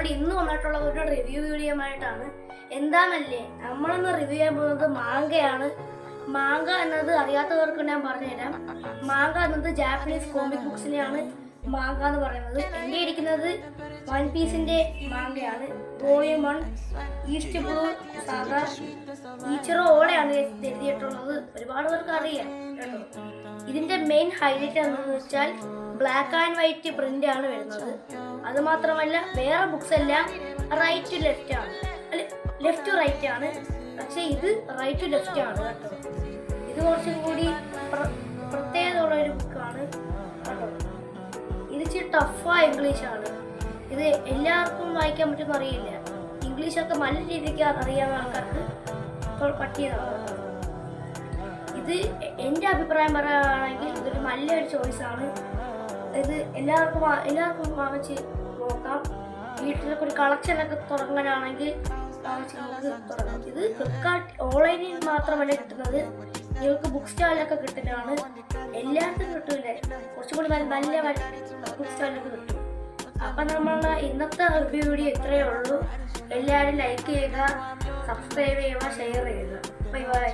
നമ്മൾ ഇന്ന് വന്നിട്ടുള്ള ഒരു റിവ്യൂ വീഡിയോ ആയിട്ടാണ്. എന്താണല്ലേ നമ്മളിന്ന് റിവ്യൂ ചെയ്യാൻ പോകുന്നത് മാങ്കയാണ്. മാങ്ക എന്നത് അറിയാത്തവർക്ക് ഞാൻ പറഞ്ഞുതരാം. മാങ്ക എന്നത് ജാപ്പനീസ് കോമിക് ബുക്സിനെയാണ് മാങ്ക എന്ന് പറയുന്നത്. എൻ്റെ ഇരിക്കുന്നത് വൺ പീസിന്റെ മാങ്കയാണ്. വോളിയം 1 ഈസ്റ്റ് ബ്ലൂ സാധാ ഈച്ചറോ ഓളെയാണ് എഴുതിയിട്ടുള്ളത്. ഒരുപാട് പേർക്ക് അറിയാം കേട്ടോ. ഇതിന്റെ മെയിൻ ഹൈലൈറ്റ് എന്താണെന്ന് വെച്ചാൽ ബ്ലാക്ക് ആൻഡ് വൈറ്റ് പ്രിന്റ് ആണ് വരുന്നത്. അത് മാത്രമല്ല വേറെ ബുക്സ് എല്ലാം റൈറ്റ് ടു ലെഫ്റ്റ് ആണ്, അല്ലെ ലെഫ്റ്റ് ടു റൈറ്റ് ആണ്. പക്ഷെ ഇത് റൈറ്റ് ടു ലെഫ്റ്റ് ആണ് കേട്ടോ. ഇത് കുറച്ചും കൂടി പ്രത്യേകതയുള്ള ഒരു ബുക്കാണ് കേട്ടോ. ഇത് ഇച്ചിരി ടഫായ ഇംഗ്ലീഷാണ്. ഇത് എല്ലാവർക്കും വായിക്കാൻ പറ്റുമെന്ന് അറിയില്ല. ഇംഗ്ലീഷൊക്കെ നല്ല രീതിക്ക് അറിയാവുന്ന ആൾക്കാർക്ക് പറ്റിയതാണ്. ഇത് എൻ്റെ അഭിപ്രായം പറയുകയാണെങ്കിൽ ഇതൊരു നല്ലൊരു ചോയ്സാണ്. ഇത് എല്ലാവർക്കും വാങ്ങിച്ച് നോക്കാം. വീട്ടിലൊക്കെ ഒരു കളക്ഷനൊക്കെ തുടങ്ങാനാണെങ്കിൽ നമുക്ക് തുടങ്ങാം. ഇത് ഫ്ലിപ്കാർട്ട് ഓൺലൈനിൽ മാത്രമല്ല കിട്ടുന്നത്, നിങ്ങൾക്ക് ബുക്ക് സ്റ്റാളിലൊക്കെ കിട്ടുന്നതാണ്. എല്ലായിടത്തും കിട്ടൂലേ, കുറച്ചും കൂടി നല്ല ബുക്ക് സ്റ്റാളിലൊക്കെ കിട്ടും. അപ്പം നമ്മളുടെ ഇന്നത്തെ റിവ്യൂ വീഡിയോ ഇത്രയേ ഉള്ളൂ. എല്ലാവരും ലൈക്ക് ചെയ്യുക, സബ്സ്ക്രൈബ് ചെയ്യുക, ഷെയർ ചെയ്യുക. Bye bye.